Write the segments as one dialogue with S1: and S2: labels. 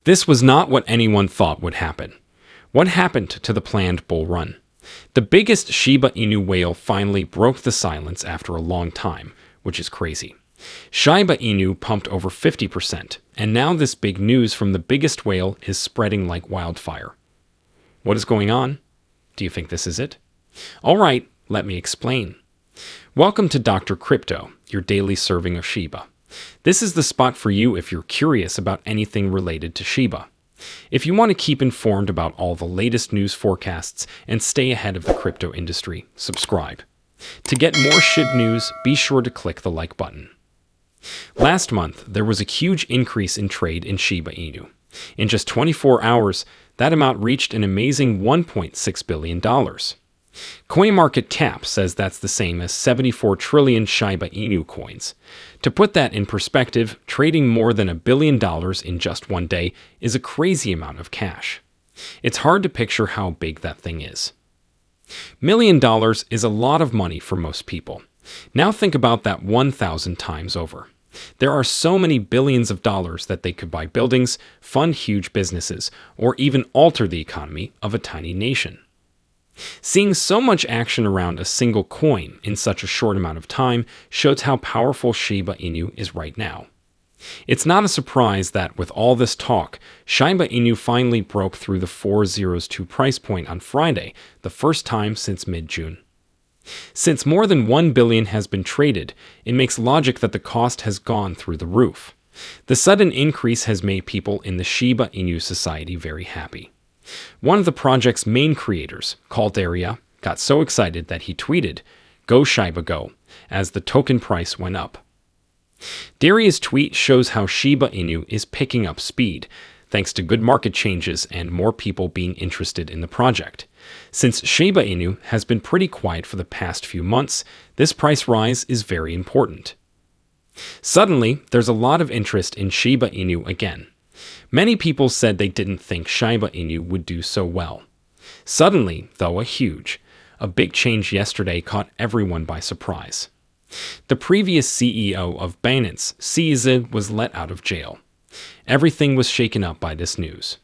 S1: This was not what anyone thought would happen. What happened to the planned bull run? The biggest Shiba Inu whale finally broke the silence after a long time, which is crazy. Shiba Inu pumped over 50%, and now this big news from the biggest whale is spreading like wildfire. What is going on? Do you think this is it? All right, let me explain. Welcome to Dr. Crypto, your daily serving of Shiba. This is the spot for you if you're curious about anything related to Shiba. If you want to keep informed about all the latest news forecasts and stay ahead of the crypto industry, subscribe. To get more Shib news, be sure to click the like button. Last month, there was a huge increase in trade in Shiba Inu. In just 24 hours, that amount reached an amazing $1.6 billion. CoinMarketCap says that's the same as 74 trillion Shiba Inu coins. To put that in perspective, trading more than $1 billion in just one day is a crazy amount of cash. It's hard to picture how big that thing is. $1 million is a lot of money for most people. Now think about that 1,000 times over. There are so many billions of dollars that they could buy buildings, fund huge businesses, or even alter the economy of a tiny nation. Seeing so much action around a single coin in such a short amount of time shows how powerful Shiba Inu is right now. It's not a surprise that with all this talk, Shiba Inu finally broke through the 402 price point on Friday, the first time since mid-June. Since more than 1 billion has been traded, it makes logic that the cost has gone through the roof. The sudden increase has made people in the Shiba Inu society very happy. One of the project's main creators, called Area, got so excited that he tweeted, "Go Shiba Go," as the token price went up. Daria's tweet shows how Shiba Inu is picking up speed, thanks to good market changes and more people being interested in the project. Since Shiba Inu has been pretty quiet for the past few months, this price rise is very important. Suddenly, there's a lot of interest in Shiba Inu again. Many people said they didn't think Shiba Inu would do so well. Suddenly, though, a big change yesterday caught everyone by surprise. The previous CEO of Binance, Shib, was let out of jail. Everything was shaken up by this news.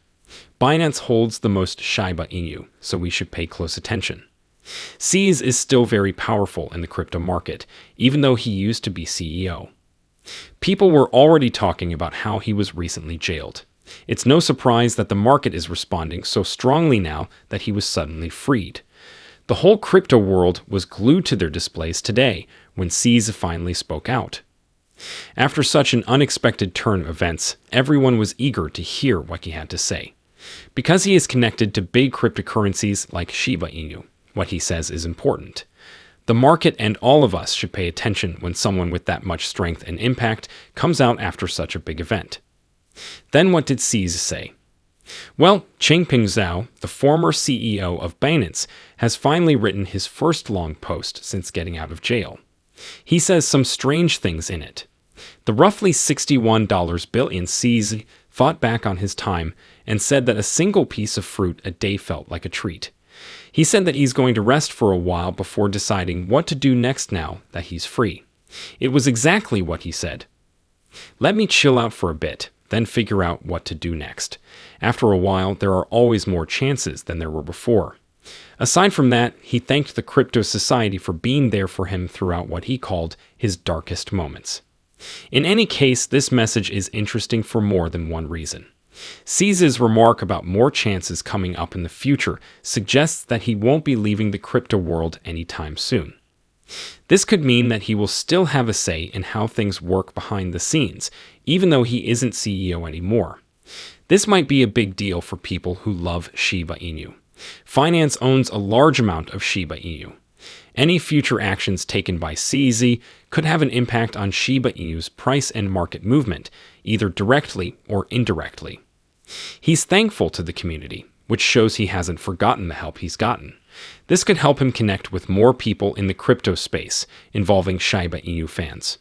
S1: Binance holds the most Shiba Inu, so we should pay close attention. Shib is still very powerful in the crypto market, even though he used to be CEO. People were already talking about how he was recently jailed. It's no surprise that the market is responding so strongly now that he was suddenly freed. The whole crypto world was glued to their displays today when Shib finally spoke out. After such an unexpected turn of events, everyone was eager to hear what he had to say. Because he is connected to big cryptocurrencies like Shiba Inu, what he says is important. The market and all of us should pay attention when someone with that much strength and impact comes out after such a big event. Then what did Shib say? Well, CHANGPING, the former CEO of Binance, has finally written his first long post since getting out of jail. He says some strange things in it. The roughly $61 billion Shib fought back on his time and said that a single piece of fruit a day felt like a treat. He said that he's going to rest for a while before deciding what to do next now that he's free. It was exactly what he said. Let me chill out for a bit, then figure out what to do next. After a while, there are always more chances than there were before. Aside from that, he thanked the crypto society for being there for him throughout what he called his darkest moments. In any case, this message is interesting for more than one reason. Shib's remark about more chances coming up in the future suggests that he won't be leaving the crypto world anytime soon. This could mean that he will still have a say in how things work behind the scenes, even though he isn't CEO anymore. This might be a big deal for people who love Shiba Inu. Finance owns a large amount of Shiba Inu. Any future actions taken by Shib could have an impact on Shiba Inu's price and market movement, either directly or indirectly. He's thankful to the community, which shows he hasn't forgotten the help he's gotten. This could help him connect with more people in the crypto space involving Shiba Inu fans.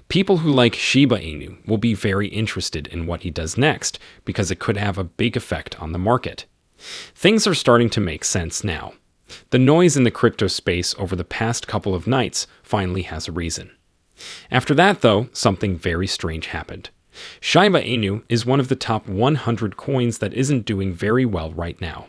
S1: People who like Shiba Inu will be very interested in what he does next because it could have a big effect on the market. Things are starting to make sense now. The noise in the crypto space over the past couple of nights finally has a reason. After that, though, something very strange happened. Shiba Inu is one of the top 100 coins that isn't doing very well right now.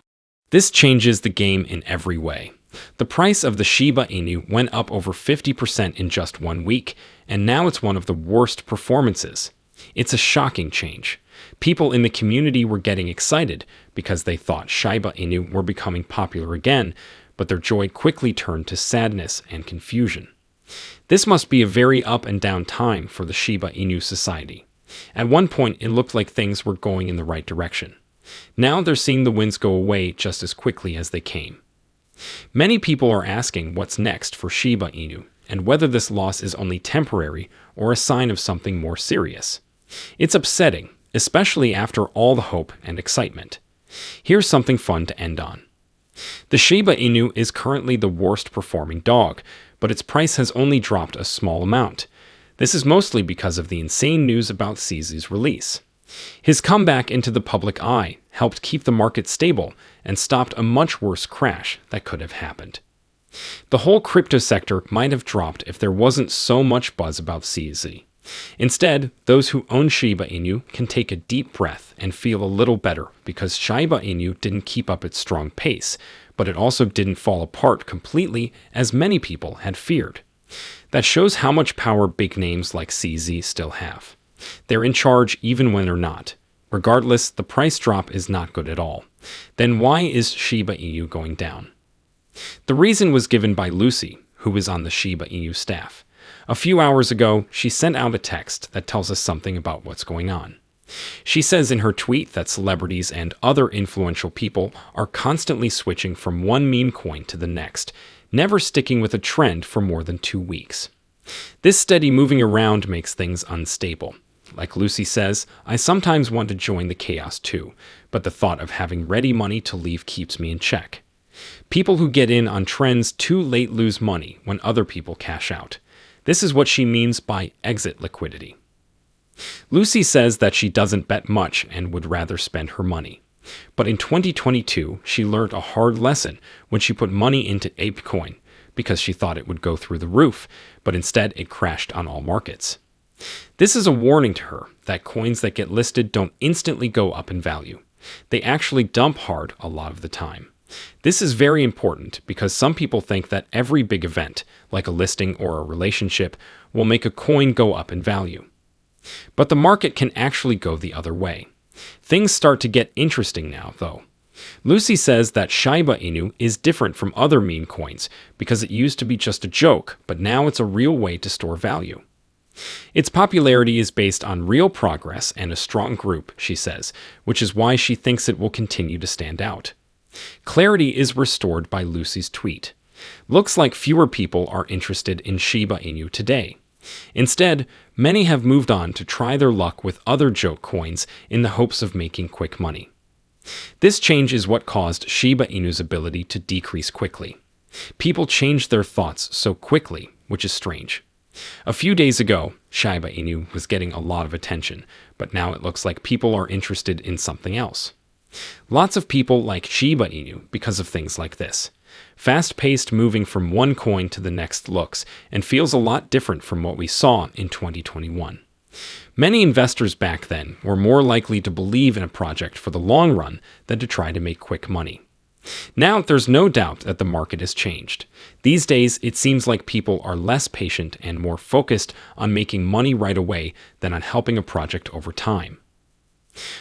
S1: This changes the game in every way. The price of the Shiba Inu went up over 50% in just 1 week, and now it's one of the worst performances. It's a shocking change. People in the community were getting excited because they thought Shiba Inu were becoming popular again, but their joy quickly turned to sadness and confusion. This must be a very up and down time for the Shiba Inu society. At one point, it looked like things were going in the right direction. Now they're seeing the winds go away just as quickly as they came. Many people are asking what's next for Shiba Inu and whether this loss is only temporary or a sign of something more serious. It's upsetting, especially after all the hope and excitement. Here's something fun to end on. The Shiba Inu is currently the worst performing dog, but its price has only dropped a small amount. This is mostly because of the insane news about CZ's release. His comeback into the public eye helped keep the market stable and stopped a much worse crash that could have happened. The whole crypto sector might have dropped if there wasn't so much buzz about CZ. Instead, those who own Shiba Inu can take a deep breath and feel a little better because Shiba Inu didn't keep up its strong pace, but it also didn't fall apart completely as many people had feared. That shows how much power big names like CZ still have. They're in charge even when they're not. Regardless, the price drop is not good at all. Then why is Shiba Inu going down? The reason was given by Lucy, who is on the Shiba Inu staff. A few hours ago, she sent out a text that tells us something about what's going on. She says in her tweet that celebrities and other influential people are constantly switching from one meme coin to the next, never sticking with a trend for more than 2 weeks. This steady moving around makes things unstable. Like Lucy says, I sometimes want to join the chaos too, but the thought of having ready money to leave keeps me in check. People who get in on trends too late lose money when other people cash out. This is what she means by exit liquidity. Lucy says that she doesn't bet much and would rather spend her money. But in 2022, she learned a hard lesson when she put money into ApeCoin because she thought it would go through the roof, but instead it crashed on all markets. This is a warning to her that coins that get listed don't instantly go up in value. They actually dump hard a lot of the time. This is very important because some people think that every big event, like a listing or a relationship, will make a coin go up in value. But the market can actually go the other way. Things start to get interesting now, though. Lucy says that Shiba Inu is different from other meme coins because it used to be just a joke, but now it's a real way to store value. Its popularity is based on real progress and a strong group, she says, which is why she thinks it will continue to stand out. Clarity is restored by Lucy's tweet. Looks like fewer people are interested in Shiba Inu today. Instead, many have moved on to try their luck with other joke coins in the hopes of making quick money. This change is what caused Shiba Inu's ability to decrease quickly. People changed their thoughts so quickly, which is strange. A few days ago, Shiba Inu was getting a lot of attention, but now it looks like people are interested in something else. Lots of people like Shiba Inu because of things like this. Fast-paced moving from one coin to the next looks and feels a lot different from what we saw in 2021. Many investors back then were more likely to believe in a project for the long run than to try to make quick money. Now there's no doubt that the market has changed. These days, it seems like people are less patient and more focused on making money right away than on helping a project over time.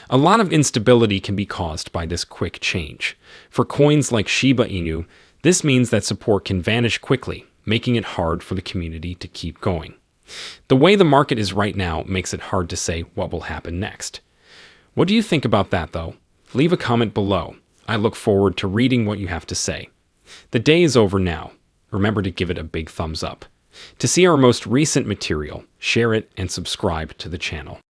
S1: A lot of instability can be caused by this quick change. For coins like Shiba Inu, this means that support can vanish quickly, making it hard for the community to keep going. The way the market is right now makes it hard to say what will happen next. What do you think about that, though? Leave a comment below. I look forward to reading what you have to say. The day is over now. Remember to give it a big thumbs up. To see our most recent material, share it and subscribe to the channel.